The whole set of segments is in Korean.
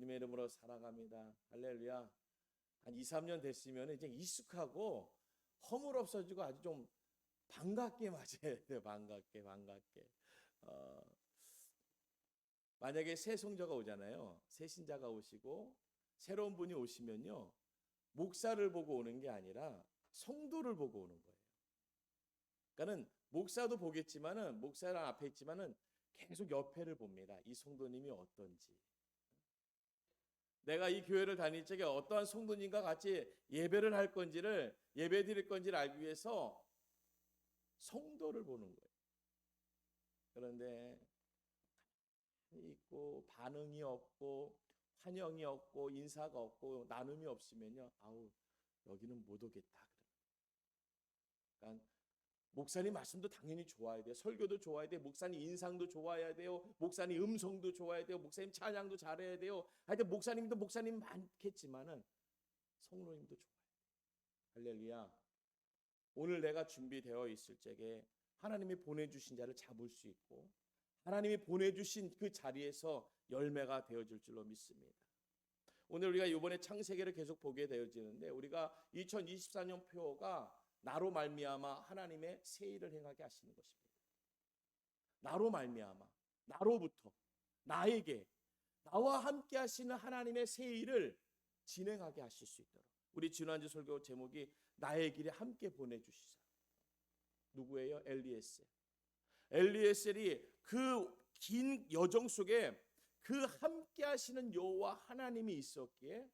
주님의 이름으로 사랑합니다. 할렐루야. 한 2, 3년 됐으면 이제 익숙하고 허물 없어지고 아주 좀 반갑게 맞아야 돼요. 반갑게. 만약에 새 성자가 오잖아요. 새 신자가 오시고 새로운 분이 오시면요. 목사를 보고 오는 게 아니라 성도를 보고 오는 거예요. 그러니까는 목사도 보겠지만은 목사랑 앞에 있지만은 계속 옆에를 봅니다. 이 성도님이 어떤지. 내가 이 교회를 다닐 적에 어떠한 성도님과 같이 예배를 할 건지를 예배 드릴 건지를 알기 위해서 성도를 보는 거예요. 그런데 있고 반응이 없고 환영이 없고 인사가 없고 나눔이 없으면요. 아우 여기는 못 오겠다. 그러니까 목사님 말씀도 당연히 좋아야 돼요. 설교도 좋아야 돼요. 목사님 인상도 좋아야 돼요. 목사님 음성도 좋아야 돼요. 목사님 찬양도 잘해야 돼요. 하여튼 목사님도 목사님 많겠지만은 성도님도 좋아요. 할렐루야. 오늘 내가 준비되어 있을 적에 하나님이 보내주신 자를 잡을 수 있고 하나님이 보내주신 그 자리에서 열매가 되어질 줄로 믿습니다. 오늘 우리가 이번에 창세기를 계속 보게 되어지는데 우리가 2024년 표가 나로 말미암아 하나님의 새 일을 행하게 하시는 것입니다. 나로 말미암아, 나로부터, 나에게, 나와 함께 하시는 하나님의 새 일을 진행하게 하실 수 있도록 우리 지난주 설교 제목이 나의 길에 함께 보내주시자. 누구예요? 엘리에셀. 엘리에셀이 그 긴 여정 속에 그 함께 하시는 여호와 하나님이 있었기에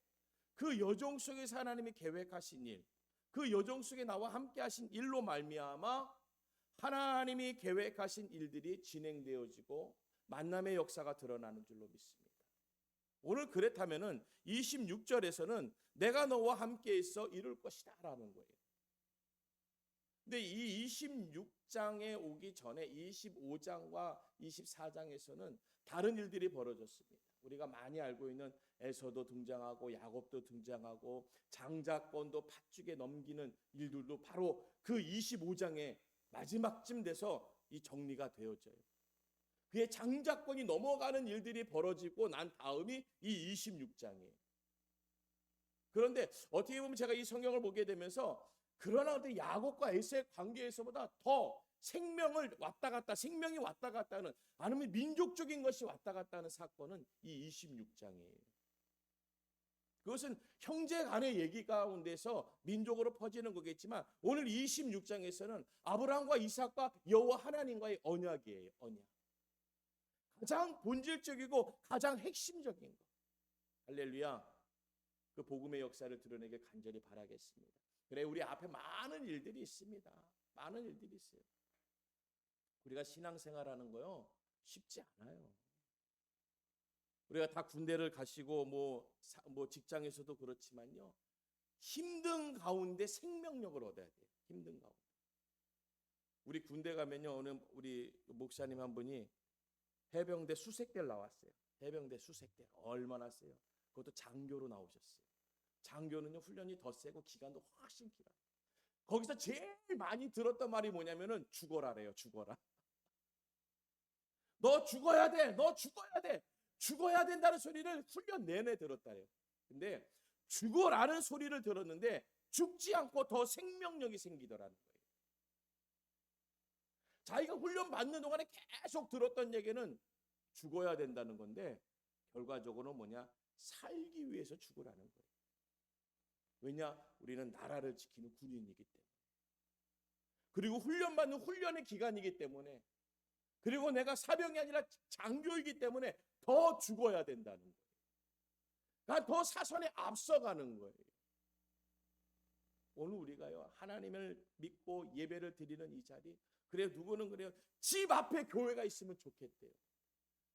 그 여정 속에서 하나님이 계획하신 일, 그 여정 속에 나와 함께 하신 일로 말미암아 하나님이 계획하신 일들이 진행되어지고 만남의 역사가 드러나는 줄로 믿습니다. 오늘 그렇다면은 26절에서는 내가 너와 함께 있어 이룰 것이다 라는 거예요. 근데 이 26장에 오기 전에 25장과 24장에서는 다른 일들이 벌어졌습니다. 우리가 많이 알고 있는 에서도 등장하고 야곱도 등장하고 장자권도 팥죽에 넘기는 일들도 바로 그 25장의 마지막쯤 돼서 이 정리가 되어져요. 그의 장자권이 넘어가는 일들이 벌어지고 난 다음이 이 26장이에요. 그런데 어떻게 보면 제가 이 성경을 보게 되면서 그러나 야곱과 에서의 관계에서보다 더 생명이 왔다 갔다 하는 아니면 민족적인 것이 왔다 갔다 하는 사건은 이 26장이에요. 그것은 형제 간의 얘기 가운데서 민족으로 퍼지는 거겠지만 오늘 26장에서는 아브라함과 이삭과 여호와 하나님과의 언약이에요. 언약. 가장 본질적이고 가장 핵심적인 것. 할렐루야. 그 복음의 역사를 드러내길 간절히 바라겠습니다. 그래 우리 앞에 많은 일들이 있습니다. 많은 일들이 있어요. 우리가 신앙생활하는 거요 쉽지 않아요. 우리가 다 군대를 가시고 뭐 직장에서도 그렇지만요 힘든 가운데 생명력을 얻어야 돼요. 힘든 가운데. 우리 군대 가면요 오늘 우리 목사님 한 분이 해병대 수색대를 나왔어요. 해병대 수색대 얼마나 세요? 그것도 장교로 나오셨어요. 장교는요 훈련이 더 세고 기간도 훨씬 길어요. 거기서 제일 많이 들었던 말이 뭐냐면은 죽어라래요. 죽어라. 너 죽어야 돼. 너 죽어야 돼. 죽어야 된다는 소리를 훈련 내내 들었다래요. 근데 죽어라는 소리를 들었는데 죽지 않고 더 생명력이 생기더라는 거예요. 자기가 훈련 받는 동안에 계속 들었던 얘기는 죽어야 된다는 건데 결과적으로는 뭐냐? 살기 위해서 죽으라는 거예요. 왜냐? 우리는 나라를 지키는 군인이기 때문에. 그리고 훈련받는 훈련의 기간이기 때문에 그리고 내가 사병이 아니라 장교이기 때문에 더 죽어야 된다는 거예요. 그러니까 더 사선에 앞서가는 거예요. 오늘 우리가요 하나님을 믿고 예배를 드리는 이 자리 그래요 누구는 그래요 집 앞에 교회가 있으면 좋겠대요.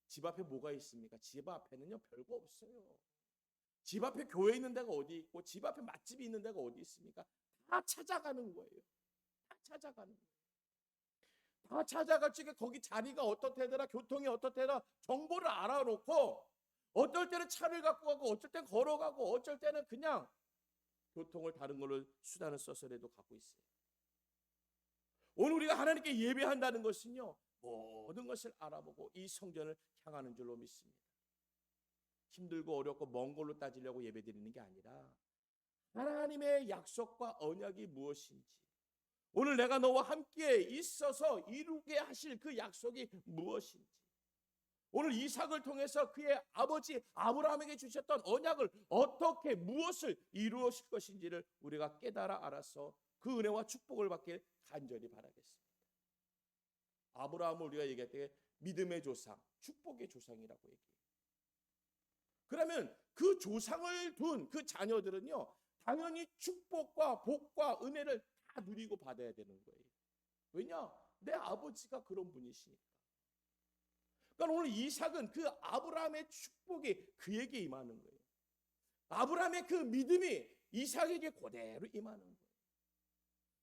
집 앞에 뭐가 있습니까? 집 앞에는요 별거 없어요. 집 앞에 교회 있는 데가 어디 있고 집 앞에 맛집이 있는 데가 어디 있습니까? 다 찾아가는 거예요. 다 찾아가는 거예요. 다 찾아갈 적에 거기 자리가 어떻대더라 교통이 어떻대더라 정보를 알아놓고 어떨 때는 차를 갖고 가고 어쩔 때는 걸어가고 어쩔 때는 그냥 교통을 다른 걸로 수단을 써서라도 갖고 있어요. 오늘 우리가 하나님께 예배한다는 것은요 모든 것을 알아보고 이 성전을 향하는 줄로 믿습니다. 힘들고 어렵고 먼 걸로 따지려고 예배드리는 게 아니라 하나님의 약속과 언약이 무엇인지, 오늘 내가 너와 함께 있어서 이루게 하실 그 약속이 무엇인지, 오늘 이삭을 통해서 그의 아버지 아브라함에게 주셨던 언약을 어떻게 무엇을 이루었을 것인지를 우리가 깨달아 알아서 그 은혜와 축복을 받길 간절히 바라겠습니다. 아브라함을 우리가 얘기할 때 믿음의 조상, 축복의 조상이라고 얘기해요. 그러면 그 조상을 둔 그 자녀들은요, 당연히 축복과 복과 은혜를 다 누리고 받아야 되는 거예요. 왜냐? 내 아버지가 그런 분이시니까. 그러니까 오늘 이삭은 그 아브라함의 축복이 그에게 임하는 거예요. 아브라함의 그 믿음이 이삭에게 그대로 임하는 거예요.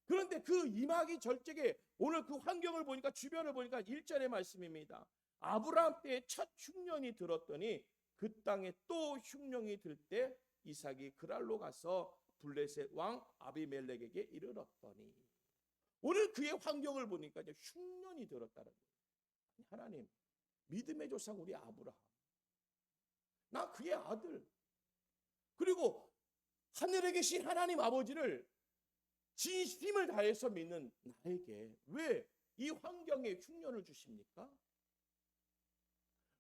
그런데 그 임하기 절정에 오늘 그 환경을 보니까, 주변을 보니까 1절의 말씀입니다. 아브라함 때에 첫 흉년이 들었더니 그 땅에 또 흉년이 들 때 이삭이 그랄로 가서 블레셋 왕 아비멜렉에게 이르렀더니, 오늘 그의 환경을 보니까 이제 흉년이 들었다는 거예요. 하나님, 믿음의 조상 우리 아브라함, 나 그의 아들, 그리고 하늘에 계신 하나님 아버지를 진심을 다해서 믿는 나에게 왜 이 환경에 흉년을 주십니까?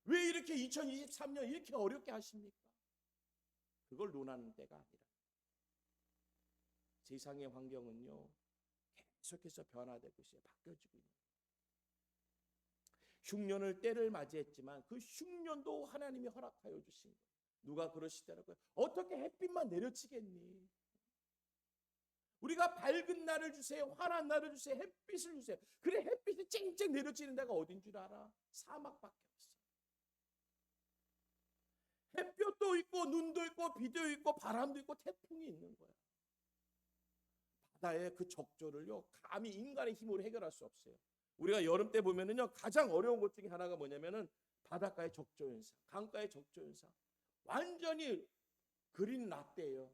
왜 이렇게 2023년 이렇게 어렵게 하십니까? 그걸 논하는 때가 아니라, 세상의 환경은요 계속해서 변화되고 있어요. 바뀌어지고 있는 거예요. 흉년을 때를 맞이했지만 그 흉년도 하나님이 허락하여 주신 거예요. 누가 그러시더라고요. 어떻게 햇빛만 내려치겠니? 우리가 밝은 날을 주세요, 환한 날을 주세요, 햇빛을 주세요. 그래, 햇빛이 쨍쨍 내려지는 데가 어딘 줄 알아? 사막밖에 없어. 햇볕도 있고 눈도 있고 비도 있고 바람도 있고 태풍이 있는 거야. 바다의 그 적조를요 감히 인간의 힘으로 해결할 수 없어요. 우리가 여름 때 보면은요 가장 어려운 것 중에 하나가 뭐냐면은 바닷가의 적조 현상, 강가의 적조 현상. 완전히 그린 라떼예요.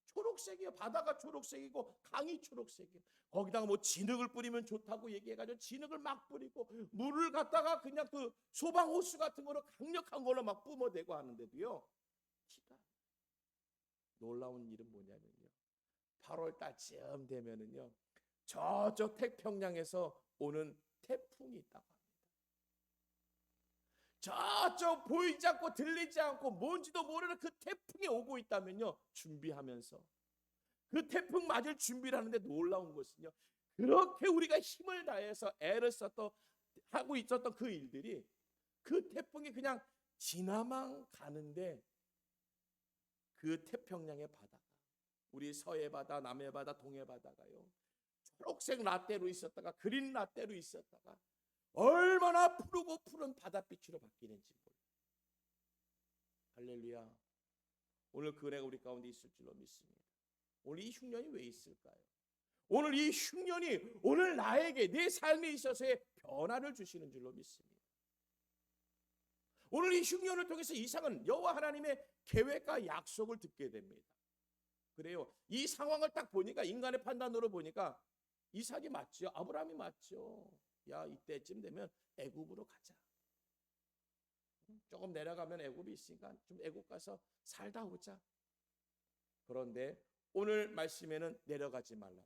초록색이에요. 바다가 초록색이고 강이 초록색이에요. 거기다가 뭐 진흙을 뿌리면 좋다고 얘기해가지고 진흙을 막 뿌리고, 물을 갖다가 그냥 그 소방 호수 같은 거로 강력한 걸로 막 뿜어대고 하는데도요 티가. 놀라운 일은 뭐냐면요, 8월 달쯤 되면은요 저쪽 태평양에서 오는 태풍이 있다고 합니다. 저쪽 보이지 않고 들리지 않고 뭔지도 모르는 그 태풍이 오고 있다면요, 준비하면서 그 태풍 맞을 준비를 하는데, 놀라운 것은요 그렇게 우리가 힘을 다해서 애를 썼던 하고 있었던 그 일들이, 그 태풍이 그냥 지나만 가는데 그 태평양의 바다가, 우리 서해 바다, 남해 바다, 동해 바다가요 초록색 라떼로 있었다가 그린 라떼로 있었다가 얼마나 푸르고 푸른 바닷빛으로 바뀌는지 몰라요. 할렐루야. 오늘 그 은혜가 우리 가운데 있을 줄로 믿습니다. 오늘 이 흉년이 왜 있을까요? 오늘 이 흉년이 오늘 나에게 내 삶에 있어서의 변화를 주시는 줄로 믿습니다. 오늘 이 흉년을 통해서 이삭은 여호와 하나님의 계획과 약속을 듣게 됩니다. 그래요. 이 상황을 딱 보니까, 인간의 판단으로 보니까 이삭이 맞죠. 아브라함이 맞죠. 야, 이때쯤 되면 애굽으로 가자. 조금 내려가면 애굽이 있으니까 좀 애굽 가서 살다 오자. 그런데 오늘 말씀에는 내려가지 말라.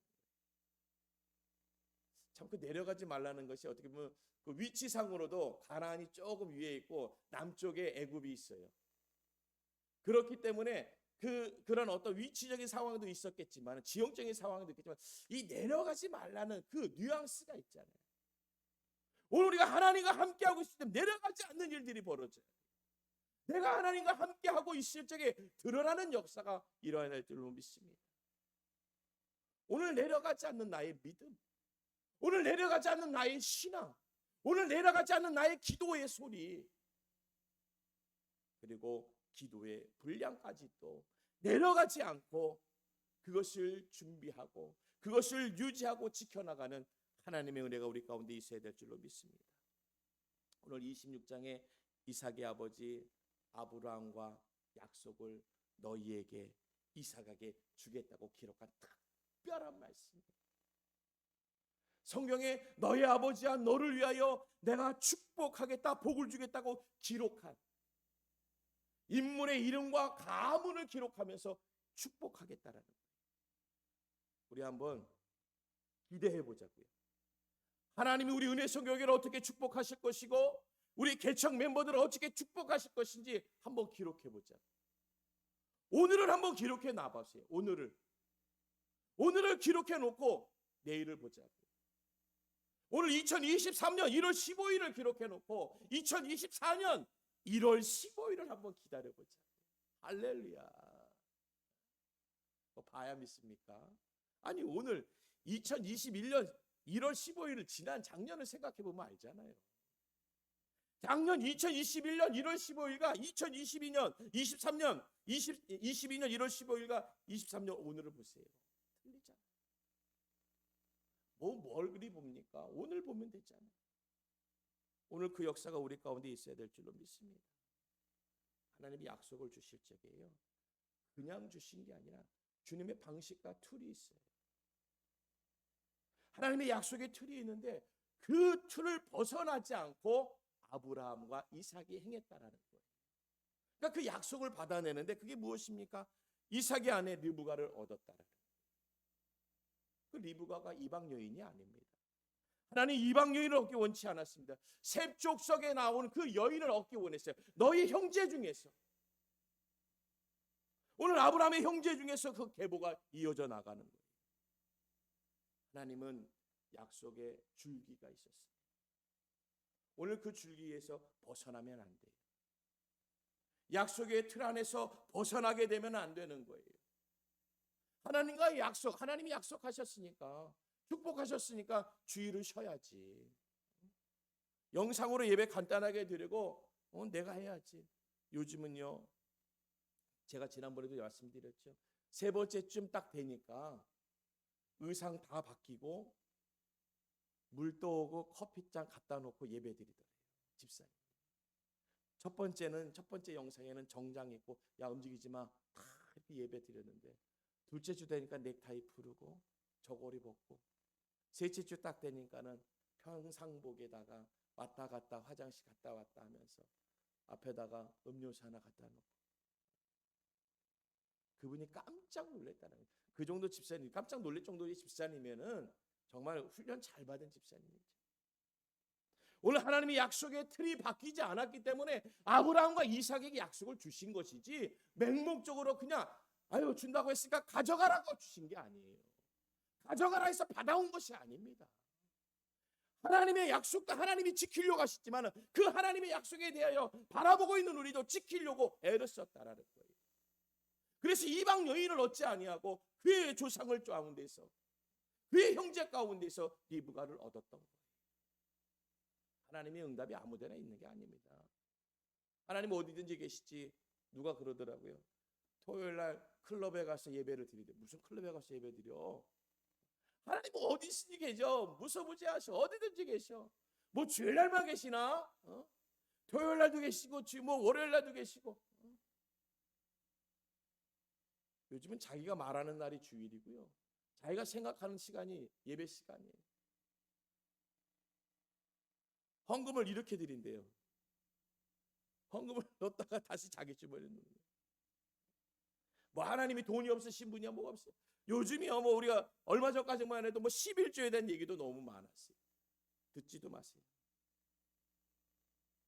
참, 그 내려가지 말라는 것이 어떻게 보면 그 위치상으로도 가나안이 조금 위에 있고 남쪽에 애굽이 있어요. 그렇기 때문에 그런 어떤 위치적인 상황도 있었겠지만, 지형적인 상황도 있겠지만, 이 내려가지 말라는 그 뉘앙스가 있잖아요. 오늘 우리가 하나님과 함께하고 있을 때 내려가지 않는 일들이 벌어져요. 내가 하나님과 함께하고 있을 적에 드러나는 역사가 일어날 줄로 믿습니다. 오늘 내려가지 않는 나의 믿음, 오늘 내려가지 않는 나의 신앙, 오늘 내려가지 않는 나의 기도의 소리, 그리고 기도의 분량까지도 내려가지 않고 그것을 준비하고 그것을 유지하고 지켜나가는 하나님의 은혜가 우리 가운데 있어야 될 줄로 믿습니다. 오늘 26장에 이삭의 아버지 아브라함과 약속을 너희에게, 이삭에게 주겠다고 기록한 특별한 말씀입니다. 성경에 너희 아버지와 너를 위하여 내가 축복하겠다, 복을 주겠다고 기록한 인물의 이름과 가문을 기록하면서 축복하겠다라는 거예요. 우리 한번 기대해 보자고요. 하나님이 우리 은혜성교회를 어떻게 축복하실 것이고 우리 개척 멤버들을 어떻게 축복하실 것인지 한번 기록해 보자. 오늘을 한번 기록해 놔보세요. 오늘을 기록해 놓고 내일을 보자고. 오늘 2023년 1월 15일을 기록해 놓고 2024년 1월 15일을 한번 기다려 보자. 할렐루야. 뭐 봐야 믿습니까? 아니 오늘 2021년 1월 15일을 지난 작년을 생각해 보면 알잖아요. 작년 2021년 1월 15일과 2022년 23년 22년 1월 15일과 23년 오늘을 보세요. 틀리잖아요. 뭘 그리 봅니까? 오늘 보면 되잖아요. 오늘 그 역사가 우리 가운데 있어야 될 줄로 믿습니다. 하나님이 약속을 주실 적에요. 그냥 주신 게 아니라 주님의 방식과 툴이 있어요. 하나님의 약속의 툴이 있는데 그 툴을 벗어나지 않고 아브라함과 이삭이 행했다라는 거예요. 그러니까 그 약속을 받아내는데 그게 무엇입니까? 이삭의 아내 리브가를 얻었다라는 거예요. 그 리브가가 이방 여인이 아닙니다. 하나님 이방 여인을 얻기 원치 않았습니다. 셈 족속에 나오는 그 여인을 얻기 원했어요. 너희 형제 중에서. 오늘 아브라함의 형제 중에서 그 계보가 이어져 나가는 거예요. 하나님은 약속의 줄기가 있었습니다. 오늘 그 줄기에서 벗어나면 안 돼요. 약속의 틀 안에서 벗어나게 되면 안 되는 거예요. 하나님과의 약속, 하나님이 약속하셨으니까, 축복하셨으니까 주의를 쉬어야지. 영상으로 예배 간단하게 드리고 내가 해야지. 요즘은요, 제가 지난번에도 말씀드렸죠. 세 번째쯤 딱 되니까 의상 다 바뀌고 물도 오고 커피잔 갖다 놓고 예배 드리더래요. 집사님. 첫 번째 영상에는 정장 입고 야 움직이지 마. 다 이렇게 예배 드렸는데 둘째 주 되니까 넥타이 풀고 저고리 벗고 셋째 주 딱 되니까는 평상복에다가 왔다 갔다 화장실 갔다 왔다 하면서 앞에다가 음료수 하나 갖다 놓고 그분이 깜짝 놀랐다는 거예요. 그 정도 집사님, 깜짝 놀랄 정도의 집사님이면은 정말 훈련 잘 받은 집사님이죠. 오늘 하나님의 약속의 틀이 바뀌지 않았기 때문에 아브라함과 이삭에게 약속을 주신 것이지 맹목적으로 그냥 준다고 했으니까 가져가라고 주신 게 아니에요. 가져가라 해서 받아온 것이 아닙니다. 하나님의 약속도 하나님이 지키려고 하셨지만 그 하나님의 약속에 대하여 바라보고 있는 우리도 지키려고 애를 썼다라는 거예요. 그래서 이방 여인을 얻지 아니하고 그의 조상을 가운데서 그의 형제 가운데서 리브가를 얻었던 거예요. 하나님의 응답이 아무데나 있는 게 아닙니다. 하나님 어디든지 계시지. 누가 그러더라고요. 토요일날 클럽에 가서 예배를 드리대. 무슨 클럽에 가서 예배 드려? 하나님 어디든지 계셔. 무소부지하셔. 어디든지 계셔. 뭐 주일날만 계시나? 토요일날도 계시고 뭐 월요일날도 계시고. 요즘은 자기가 말하는 날이 주일이고요. 자기가 생각하는 시간이 예배 시간이에요. 헌금을 이렇게 드린대요. 헌금을 넣었다가 다시 자기 주머니에 넣는 거예요. 뭐 하나님이 돈이 없으신 분이야 뭐가 없어요. 요즘이요 뭐 우리가 얼마 전까지만 해도 뭐 11조에 대한 얘기도 너무 많았어요. 듣지도 마세요.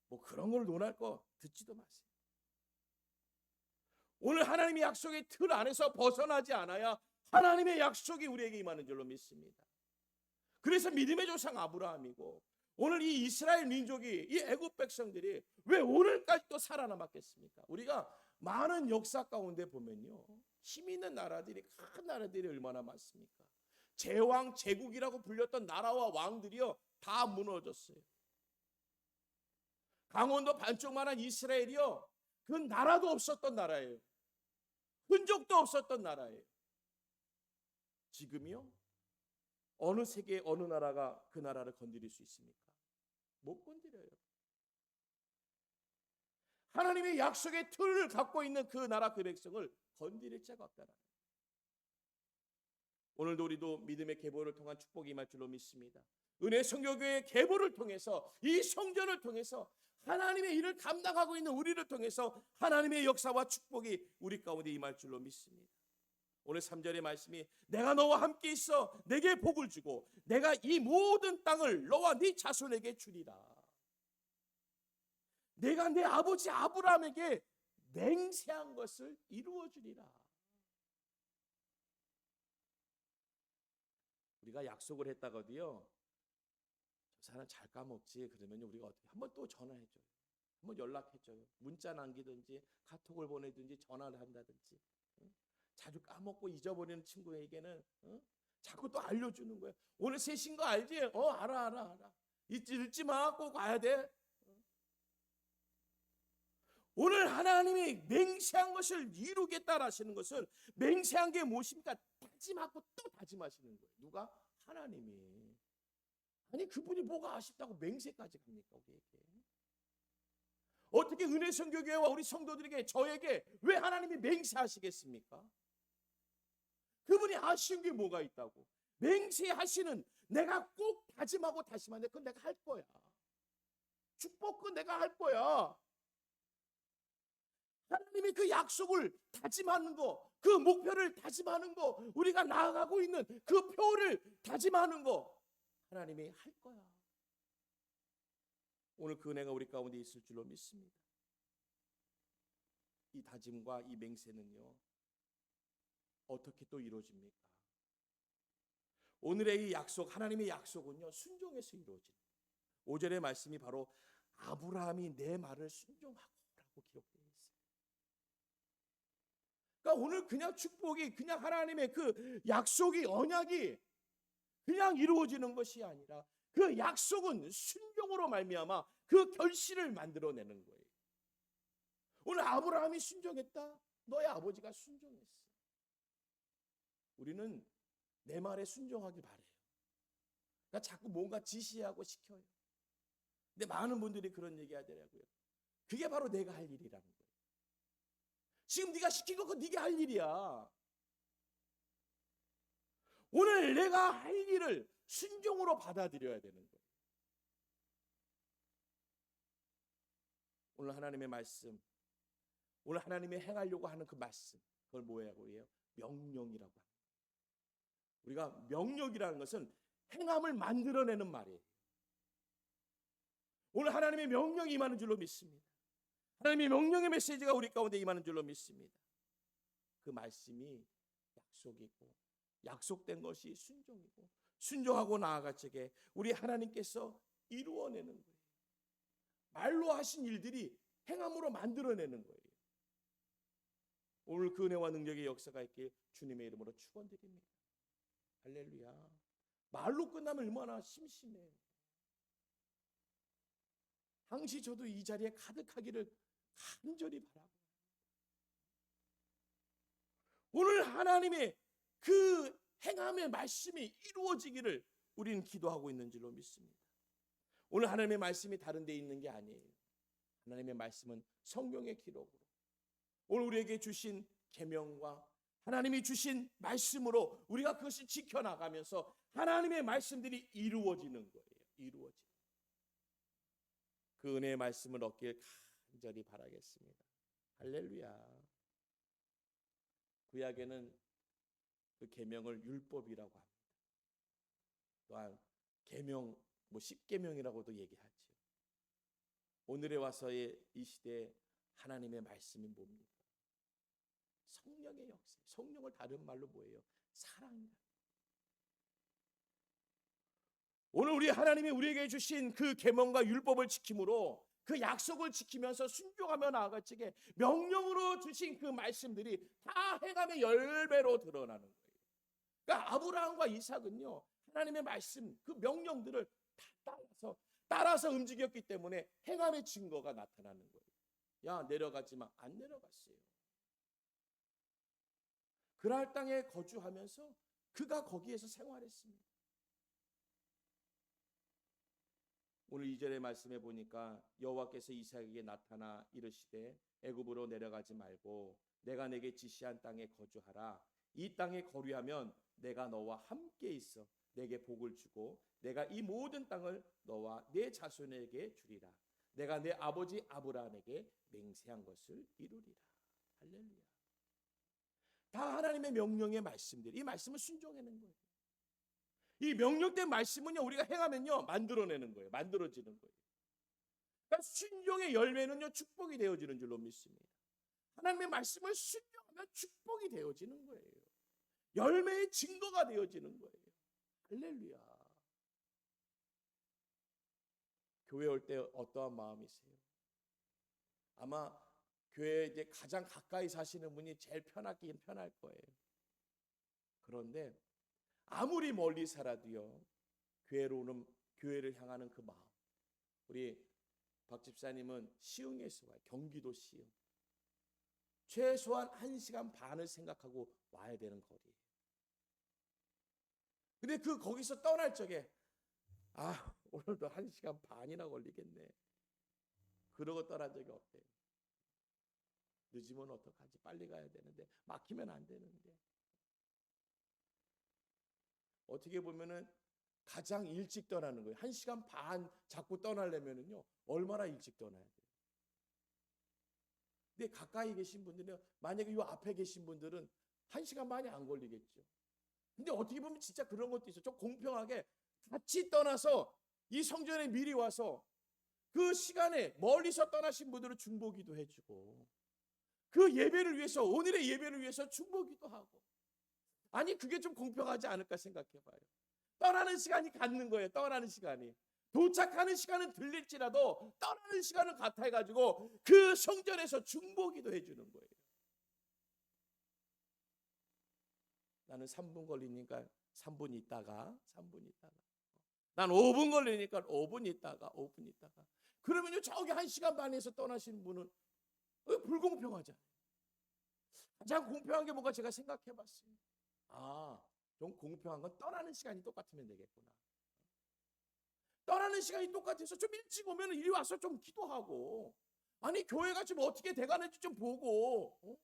뭐 그런 걸 논할 거 듣지도 마세요. 오늘 하나님의 약속의 틀 안에서 벗어나지 않아야 하나님의 약속이 우리에게 임하는 줄로 믿습니다. 그래서 믿음의 조상 아브라함이고 오늘 이 이스라엘 민족이 이 애굽 백성들이 왜 오늘까지 또 살아남았겠습니까? 우리가 많은 역사 가운데 보면요. 힘 있는 나라들이 큰 나라들이 얼마나 많습니까? 제왕 제국이라고 불렸던 나라와 왕들이요. 다 무너졌어요. 강원도 반쪽만한 이스라엘이요. 그 나라도 없었던 나라예요. 흔적도 없었던 나라예요. 지금이요? 어느 세계 어느 나라가 그 나라를 건드릴 수 있습니까? 못 건드려요. 하나님의 약속의 틀을 갖고 있는 그 나라 그 백성을 건드릴 자가 없다는 거예요. 오늘도 우리도 믿음의 계보를 통한 축복이 임할 줄로 믿습니다. 은혜 성교교회의 계보를 통해서 이 성전을 통해서 하나님의 일을 감당하고 있는 우리를 통해서 하나님의 역사와 축복이 우리 가운데 임할 줄로 믿습니다. 오늘 3절의 말씀이 내가 너와 함께 있어 내게 복을 주고 내가 이 모든 땅을 너와 네 자손에게 주리라. 내가 내 아버지 아브라함에게 맹세한 것을 이루어 주리라. 우리가 약속을 했다가도요, 저 사람 잘 까먹지 그러면 우리가 어떻게 한번 또 전화해줘요. 한번 연락해줘요. 문자 남기든지 카톡을 보내든지 전화를 한다든지. 자주 까먹고 잊어버리는 친구에게는 자꾸 또 알려주는 거예요. 오늘 셋인 거 알지? 알아. 잊지 마. 꼭 와야 돼. 오늘 하나님이 맹세한 것을 이루겠다 하시는 것은 맹세한 게 무엇입니까? 다짐하고 또 다짐하시는 거예요. 누가? 하나님이. 아니 그분이 뭐가 아쉽다고 맹세까지 합니까? 우리에게. 어떻게 은혜선교교회와 우리 성도들에게 저에게 왜 하나님이 맹세하시겠습니까? 그분이 아쉬운 게 뭐가 있다고? 맹세하시는 내가 꼭 다짐하고 다짐하는데 그건 내가 할 거야. 축복은 내가 할 거야. 하나님이 그 약속을 다짐하는 거, 그 목표를 다짐하는 거, 우리가 나아가고 있는 그 표를 다짐하는 거 하나님이 할 거야. 오늘 그 은혜가 우리 가운데 있을 줄로 믿습니다. 이 다짐과 이 맹세는요 어떻게 또 이루어집니까? 오늘의 이 약속, 하나님의 약속은요 순종해서 이루어집니다. 5절의 말씀이 바로 아브라함이 내 말을 순종하고 라고 기록되어 있어요. 그러니까 오늘 그냥 축복이, 그냥 하나님의 그 약속이, 언약이 그냥 이루어지는 것이 아니라 그 약속은 순종으로 말미암아 그 결실을 만들어내는 거예요. 오늘 아브라함이 순종했다. 너의 아버지가 순종했어. 우리는 내 말에 순종하길 바래요. 그러니까 자꾸 뭔가 지시하고 시켜요. 근데 많은 분들이 그런 얘기 하더라고요. 그게 바로 내가 할 일이라는 거예요. 지금 네가 시킨 거 그거 네가 할 일이야. 오늘 내가 할 일을 순종으로 받아들여야 되는 거예요. 오늘 하나님의 말씀, 오늘 하나님이 행하려고 하는 그 말씀, 그걸 뭐라고 해요? 명령이라고 합니다. 우리가 명령이라는 것은 행함을 만들어내는 말이에요. 오늘 하나님의 명령이 임하는 줄로 믿습니다. 하나님의 명령의 메시지가 우리 가운데 임하는 줄로 믿습니다. 그 말씀이 약속이고 약속된 것이 순종이고 순종하고 나아갈 적에 우리 하나님께서 이루어내는 거예요. 말로 하신 일들이 행함으로 만들어내는 거예요. 오늘 그 은혜와 능력의 역사가 있길 주님의 이름으로 축원드립니다. 할렐루야. 말로 끝나면 얼마나 심심해요. 항시 저도 이 자리에 가득하기를 간절히 바라고 오늘 하나님의 그 행함의 말씀이 이루어지기를 우리는 기도하고 있는 줄로 믿습니다. 오늘 하나님의 말씀이 다른 데 있는 게 아니에요. 하나님의 말씀은 성경의 기록으로 오늘 우리에게 주신 계명과 하나님이 주신 말씀으로 우리가 그것을 지켜나가면서 하나님의 말씀들이 이루어지는 거예요. 이루어지는. 그 은혜의 말씀을 얻길 간절히 바라겠습니다. 할렐루야. 구약에는 그 계명을 율법이라고 합니다. 또한 계명, 십계명이라고도 얘기하죠. 오늘에 와서의 이 시대에 하나님의 말씀이 뭡니까? 성령의 역사. 성령을 다른 말로 뭐예요? 사랑이다. 오늘 우리 하나님이 우리에게 주신 그 계명과 율법을 지킴으로 그 약속을 지키면서 순종하며 나아갈 적에 명령으로 주신 그 말씀들이 다 행함의 열매로 드러나는 거예요. 그러니까 아브라함과 이삭은요 하나님의 말씀 그 명령들을 다 따라서 움직였기 때문에 행함의 증거가 나타나는 거예요. 야 내려가지 마. 안 내려갔어요. 그랄 땅에 거주하면서 그가 거기에서 생활했습니다. 오늘 2절의 말씀에 보니까 여호와께서 이삭에게 나타나 이르시되 애굽으로 내려가지 말고 내가 내게 지시한 땅에 거주하라. 이 땅에 거류하면 내가 너와 함께 있어 내게 복을 주고 내가 이 모든 땅을 너와 네 자손에게 주리라. 내가 내 아버지 아브라함에게 맹세한 것을 이루리라. 할렐루야. 다 하나님의 명령의 말씀들. 이 말씀을 순종하는 거예요. 이 명령된 말씀은요, 우리가 행하면요, 만들어내는 거예요. 만들어지는 거예요. 그러니까 순종의 열매는요, 축복이 되어지는 줄로 믿습니다. 하나님의 말씀을 순종하면 축복이 되어지는 거예요. 열매의 증거가 되어지는 거예요. 할렐루야. 교회 올 때 어떠한 마음이세요? 아마 교회에 이제 가장 가까이 사시는 분이 제일 편하긴 편할 거예요. 그런데 아무리 멀리 살아도요, 교회를 향하는 그 마음. 우리 박 집사님은 시흥에서 와요. 경기도 시흥. 최소한 1시간 반을 생각하고 와야 되는 거리예요. 근데 거기서 떠날 적에 오늘도 1시간 반이나 걸리겠네. 그러고 떠난 적이 없대요. 늦으면 어떡하지? 빨리 가야 되는데, 막히면 안 되는데. 어떻게 보면은 가장 일찍 떠나는 거예요. 1시간 반 잡고 떠나려면은요, 얼마나 일찍 떠나야 돼요. 근데 가까이 계신 분들은, 만약에 이 앞에 계신 분들은 1시간 반이 안 걸리겠죠. 근데 어떻게 보면 진짜 그런 것도 있어요. 좀 공평하게 같이 떠나서 이 성전에 미리 와서 그 시간에 멀리서 떠나신 분들은 중보기도 해주고, 그 예배를 위해서, 오늘의 예배를 위해서 중보기도 하고. 아니, 그게 좀 공평하지 않을까 생각해봐요. 떠나는 시간이 같는 거예요. 떠나는 시간이. 도착하는 시간은 들릴지라도 떠나는 시간은 같아가지고 그 성전에서 중보기도 해주는 거예요. 나는 3분 걸리니까 3분 있다가 난 5분 걸리니까 5분 있다가 그러면요, 저기 1시간 반에서 떠나시는 분은 불공평하잖아요. 가장 공평한 게 뭔가 제가 생각해봤어요. 좀 공평한 건 떠나는 시간이 똑같으면 되겠구나. 떠나는 시간이 똑같아서 좀 일찍 오면 이리 와서 좀 기도하고, 아니 교회가 좀 어떻게 돼가는지 좀 보고.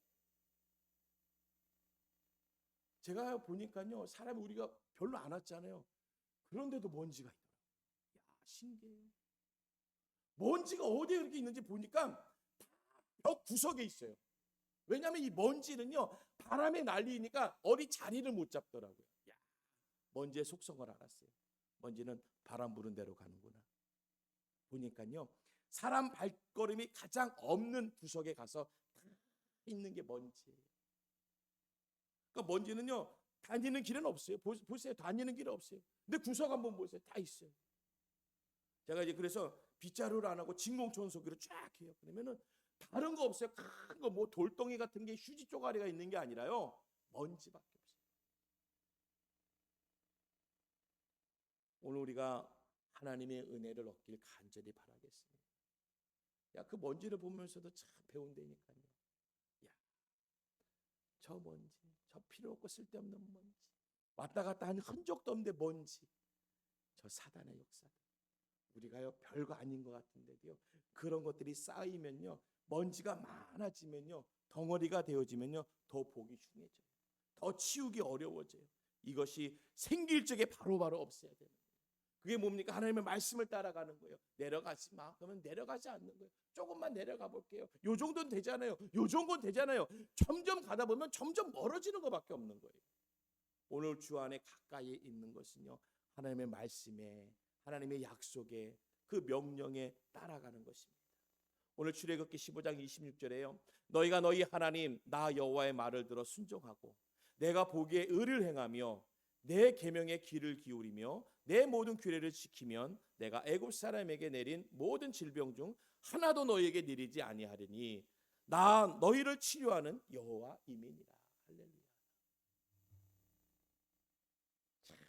제가 보니까요, 사람이 우리가 별로 안 왔잖아요. 그런데도 먼지가 있더라고요. 신기해요. 먼지가 어디에 이렇게 있는지 보니까 벽 구석에 있어요. 왜냐하면 이 먼지는요, 바람에 날리니까 어디 자리를 못 잡더라고요. 먼지의 속성을 알았어요. 먼지는 바람 부는 대로 가는구나. 보니까요, 사람 발걸음이 가장 없는 구석에 가서 다 있는 게 먼지예요. 그러니까 먼지는요, 다니는 길은 없어요. 보세요. 다니는 길은 없어요. 근데 구석 한번 보세요. 다 있어요. 제가 이제 그래서 빗자루를 안 하고 진공청소기로 쫙 해요. 그러면은 다른 거 없어요. 큰 거 뭐 돌덩이 같은 게 휴지 쪼가리가 있는 게 아니라요, 먼지밖에 없어요. 오늘 우리가 하나님의 은혜를 얻길 간절히 바라겠습니다. 그 먼지를 보면서도 참 배운다니까요. 저 먼지, 저 필요 없고 쓸데없는 먼지, 왔다 갔다 한 흔적도 없는데 먼지, 저 사단의 역사다. 우리가요, 별거 아닌 것 같은데도요, 그런 것들이 쌓이면요, 먼지가 많아지면요, 덩어리가 되어지면요, 더 보기 흉해져요. 더 치우기 어려워져요. 이것이 생길 적에 바로바로 없애야 되는 거예요. 그게 뭡니까? 하나님의 말씀을 따라가는 거예요. 내려가지 마. 그러면 내려가지 않는 거예요. 조금만 내려가 볼게요. 요 정도는 되잖아요. 요 정도는 되잖아요. 점점 가다 보면 점점 멀어지는 것밖에 없는 거예요. 오늘 주 안에 가까이 있는 것은요, 하나님의 말씀에, 하나님의 약속에, 그 명령에 따라가는 것입니다. 오늘 출애굽기 15장 26절에요. 너희가 너희 하나님 나 여호와의 말을 들어 순종하고 내가 보기에 의를 행하며 내 계명에 귀를 기울이며 내 모든 규례를 지키면 내가 애굽 사람에게 내린 모든 질병 중 하나도 너희에게 내리지 아니하리니 나 너희를 치료하는 여호와임이니라. 할렐루야.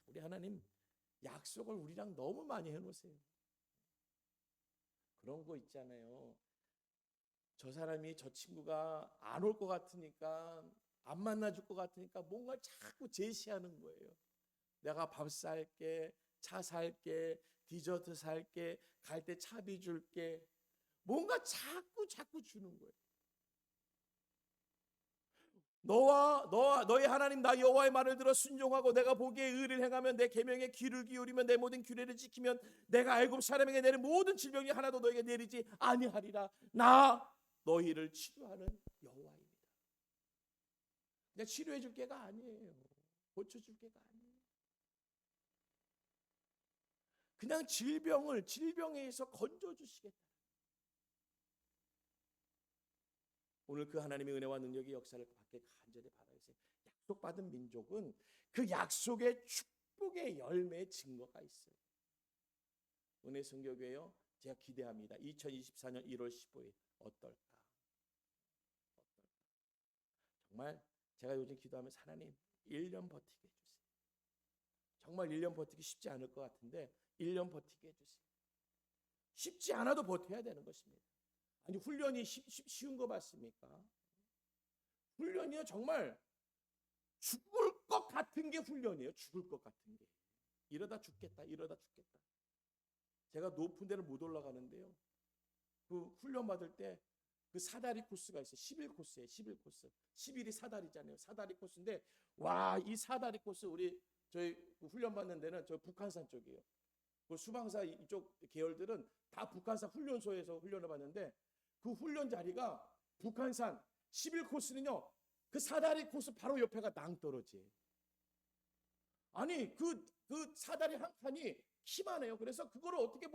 우리 하나님 약속을 우리랑 너무 많이 해놓으세요. 그런 거 있잖아요. 저 사람이, 저 친구가 안 올 것 같으니까, 안 만나줄 것 같으니까 뭔가 자꾸 제시하는 거예요. 내가 밥 살게, 차 살게, 디저트 살게, 갈 때 차비 줄게. 뭔가 자꾸 주는 거예요. 너의 하나님 나 여호와의 말을 들어 순종하고 내가 보기에 의를 행하면 내 계명에 귀를 기울이면 내 모든 규례를 지키면 내가 애굽 사람에게 내린 모든 질병이 하나도 너에게 내리지 아니하리라. 나 너희를 치료하는 여호와입니다. 내가 치료해 줄 게가 아니에요. 고쳐 줄 게가 아니에요. 그냥 질병에서 건져 주시겠다. 오늘 그 하나님의 은혜와 능력이 역사를 받게 간절히 바라겠어요. 약속받은 민족은 그 약속의 축복의 열매의 증거가 있어요. 은혜 선교교회요. 제가 기대합니다. 2024년 1월 15일 어떨까? 정말 제가 요즘 기도하면서 하나님 1년 버티게 해주세요. 정말 1년 버티기 쉽지 않을 것 같은데 1년 버티게 해주세요. 쉽지 않아도 버텨야 되는 것입니다. 아니 훈련이 쉬운 거 맞습니까? 훈련이요 정말 죽을 것 같은 게 훈련이에요. 죽을 것 같은 게. 이러다 죽겠다. 제가 높은 데를 못 올라가는데요. 그 훈련 받을 때 그 사다리 코스가 있어요. 11코스예요. 11코스. 11이 사다리잖아요. 사다리 코스인데 와, 이 사다리 코스 저희 훈련 받는 데는 저 북한산 쪽이에요. 그 수방사 이쪽 계열들은 다 북한산 훈련소에서 훈련을 받는데 그 훈련 자리가 북한산 11코스는요. 그 사다리 코스 바로 옆에가 낭떠러지예요. 아니 그 사다리 한 칸이 키만 해요. 그래서 그거를 어떻게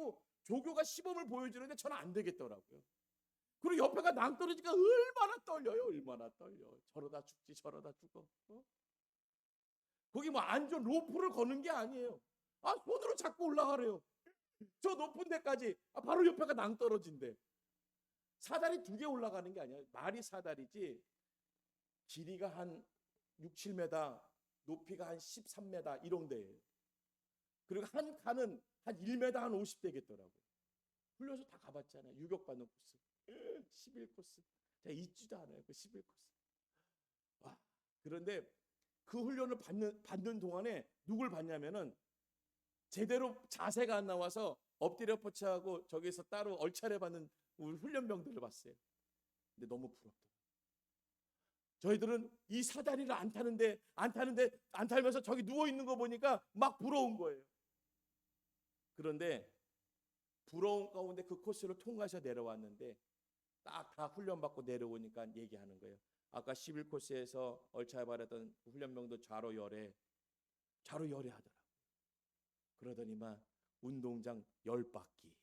조교가 시범을 보여주는데 저는 안 되겠더라고요. 그리고 옆에가 낭떠러지가 얼마나 떨려요. 얼마나 떨려. 저러다 죽지 저러다 죽어. 거기 안전 로프를 거는 게 아니에요. 손으로 잡고 올라가래요. 저 높은 데까지. 바로 옆에가 낭떠러지인데. 사다리 2개 올라가는 게 아니야. 말이 사다리지. 길이가 한 6, 7m, 높이가 한 13m 이런 데예요. 그리고 한 칸은 한 1m 한 50 되겠더라고요. 훈련소 다 가봤잖아요. 유격받는 코스. 11코스. 제가 잊지도 않아요. 그 11코스. 와. 그런데 그 훈련을 받는 동안에 누굴 봤냐면은 제대로 자세가 안 나와서 엎드려 뻗쳐하고 저기서 따로 얼차려 받는 우리 훈련병들을 봤어요. 근데 너무 부럽더라고요. 저희들은 이 사다리를 안 타면서 저기 누워 있는 거 보니까 막 부러운 거예요. 그런데 부러운 가운데 그 코스를 통과해서 내려왔는데 딱 다 훈련받고 내려오니까 얘기하는 거예요. 아까 11코스에서 얼차려 받았던 훈련병도 좌로열애 하더라고요. 그러더니만 운동장 10바퀴.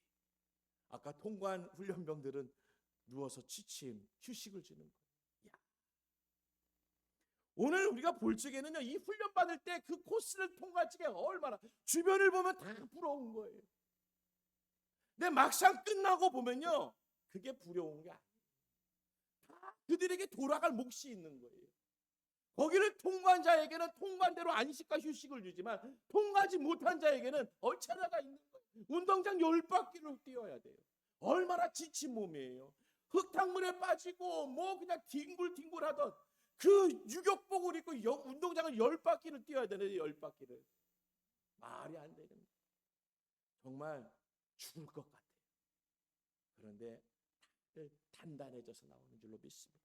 아까 통과한 훈련병들은 누워서 취침, 휴식을 주는 거예요. 오늘 우리가 볼 적에는요, 이 훈련 받을 때 그 코스를 통과할 적에 얼마나 주변을 보면 다 부러운 거예요. 근데 막상 끝나고 보면요, 그게 부러운 게 아니에요. 다 그들에게 돌아갈 몫이 있는 거예요. 거기를 통과한 자에게는 통과한 대로 안식과 휴식을 주지만 통과하지 못한 자에게는 얼차려가 있는 거예요. 운동장 10바퀴를 뛰어야 돼요. 얼마나 지친 몸이에요. 흙탕물에 빠지고 그냥 뒹굴뒹굴하던 그 유격복을 입고 운동장을 10바퀴를 뛰어야 되는데 10바퀴를. 말이 안 되는 거예요. 정말 죽을 것 같아요. 그런데 단단해져서 나오는 줄로 믿습니다.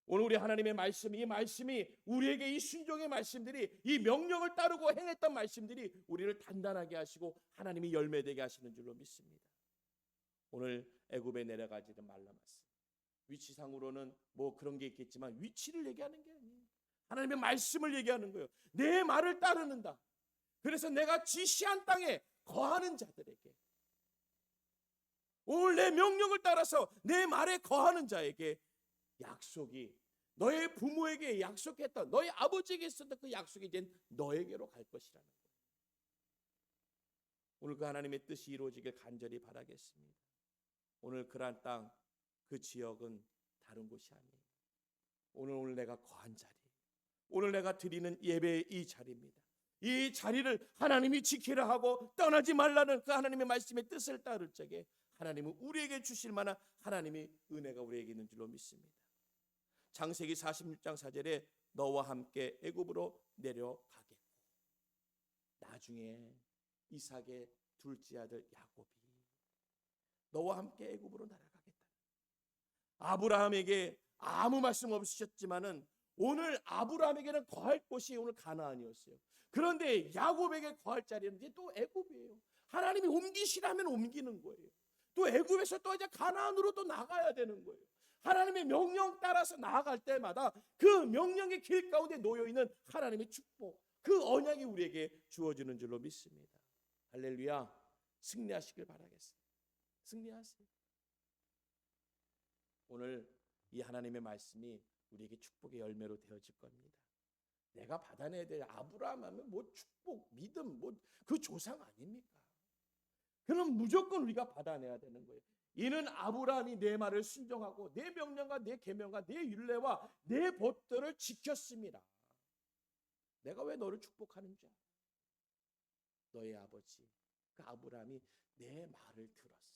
오늘 우리 하나님의 이 말씀이 우리에게 이 순종의 말씀들이 이 명령을 따르고 행했던 말씀들이 우리를 단단하게 하시고 하나님이 열매되게 하시는 줄로 믿습니다. 오늘 애굽에 내려가지는 말라 말씀. 위치상으로는 그런 게 있겠지만 위치를 얘기하는 게 아니에요. 하나님의 말씀을 얘기하는 거예요. 내 말을 따르는다. 그래서 내가 지시한 땅에 거하는 자들에게, 오늘 내 명령을 따라서 내 말에 거하는 자에게 약속이, 너의 부모에게 약속했던, 너의 아버지에게 있었던 그 약속이 이제 너에게로 갈 것이라는 거예요. 오늘 그 하나님의 뜻이 이루어지길 간절히 바라겠습니다. 오늘 그러한 땅, 그 지역은 다른 곳이 아니에요. 오늘 내가 거한 자리, 오늘 내가 드리는 예배의 이 자리입니다. 이 자리를 하나님이 지키라 하고 떠나지 말라는 그 하나님의 말씀의 뜻을 따를 적에 하나님은 우리에게 주실 만한 하나님의 은혜가 우리에게 있는 줄로 믿습니다. 창세기 46장 4절에 너와 함께 애굽으로 내려가겠고, 나중에 이삭의 둘째 아들 야곱이 너와 함께 애굽으로 날아가겠다. 아브라함에게 아무 말씀 없으셨지만은 오늘 아브라함에게는 거할 곳이 오늘 가나안이었어요. 그런데 야곱에게 거할 자리는 이제 또 애굽이에요. 하나님이 옮기시라면 옮기는 거예요. 또 애굽에서 또 이제 가나안으로 또 나가야 되는 거예요. 하나님의 명령 따라서 나아갈 때마다 그 명령의 길 가운데 놓여 있는 하나님의 축복, 그 언약이 우리에게 주어지는 줄로 믿습니다. 할렐루야. 승리하시길 바라겠습니다. 승리하세요. 오늘 이 하나님의 말씀이 우리에게 축복의 열매로 되어질 겁니다. 내가 받아내야 될 아브라함 하면 뭐 축복, 믿음, 뭐 그 조상 아닙니까? 그럼 무조건 우리가 받아내야 되는 거예요. 이는 아브라함이 내 말을 순종하고 내 명령과 내 계명과 내 율례와 내 법도를 지켰습니다. 내가 왜 너를 축복하는 줄 알아? 너의 아버지 그 아브라함이 내 말을 들었어.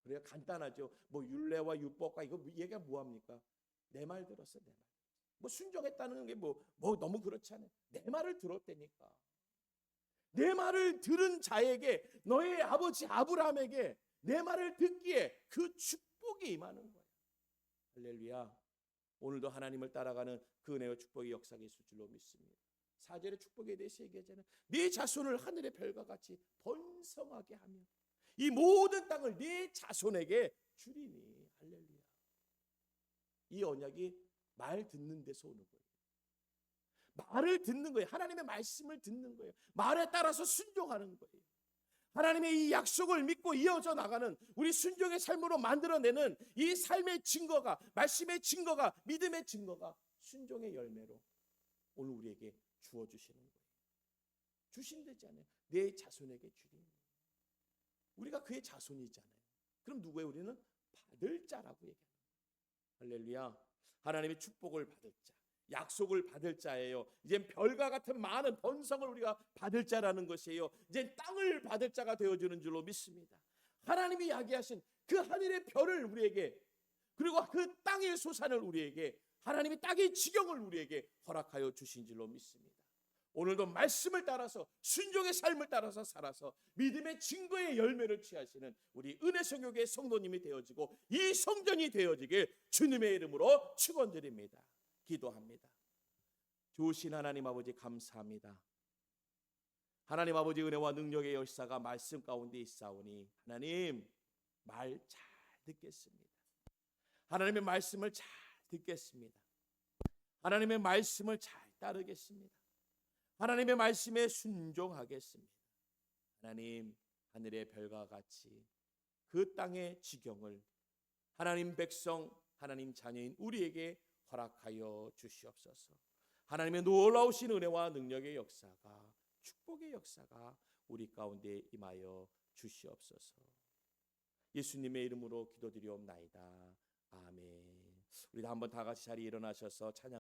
그래야 간단하죠. 뭐 율례와 율법과 이거 얘가 뭐합니까? 내 말 들었어, 내 말. 뭐 순종했다는 게 뭐 너무 그렇지 않아요. 내 말을 들었다니까. 내 말을 들은 자에게, 너의 아버지 아브라함에게 내 말을 듣기에 그 축복이 임하는 거예요. 할렐루야. 오늘도 하나님을 따라가는 그 은혜와 축복의 역사가 있을 줄로 믿습니다. 4절의 축복에 대해서 얘기하잖아요. 네 자손을 하늘의 별과 같이 번성하게 하며 이 모든 땅을 네 자손에게 주리니. 할렐루야. 이 언약이 말 듣는 데서 오는 거예요. 말을 듣는 거예요. 하나님의 말씀을 듣는 거예요. 말에 따라서 순종하는 거예요. 하나님의 이 약속을 믿고 이어져 나가는 우리 순종의 삶으로 만들어내는 이 삶의 증거가, 말씀의 증거가, 믿음의 증거가 순종의 열매로 오늘 우리에게 주어주시는 거예요. 주신다지 않아요. 내 자손에게 주리니. 우리가 그의 자손이잖아요. 그럼 누구예요? 우리는 받을 자라고 얘기합니다. 할렐루야. 하나님의 축복을 받을 자, 약속을 받을 자예요. 이제 별과 같은 많은 번성을 우리가 받을 자라는 것이에요. 이제 땅을 받을 자가 되어주는 줄로 믿습니다. 하나님이 이야기하신 그 하늘의 별을 우리에게, 그리고 그 땅의 소산을 우리에게, 하나님이 땅의 지경을 우리에게 허락하여 주신 줄로 믿습니다. 오늘도 말씀을 따라서 순종의 삶을 따라서 살아서 믿음의 증거의 열매를 취하시는 우리 은혜성교회 성도님이 되어지고 이 성전이 되어지길 주님의 이름으로 축원드립니다. 기도합니다. 좋으신 하나님 아버지 감사합니다. 하나님 아버지 은혜와 능력의 역사가 말씀 가운데 있사오니 하나님 말 잘 듣겠습니다. 하나님의 말씀을 잘 듣겠습니다. 하나님의 말씀을 잘 따르겠습니다. 하나님의 말씀에 순종하겠습니다. 하나님 하늘의 별과 같이 그 땅의 지경을 하나님 백성, 하나님 자녀인 우리에게 허락하여 주시옵소서. 하나님의 놀라우신 은혜와 능력의 역사가, 축복의 역사가 우리 가운데 임하여 주시옵소서. 예수님의 이름으로 기도드리옵나이다. 아멘. 우리 한번 다 같이 자리에 일어나셔서 찬양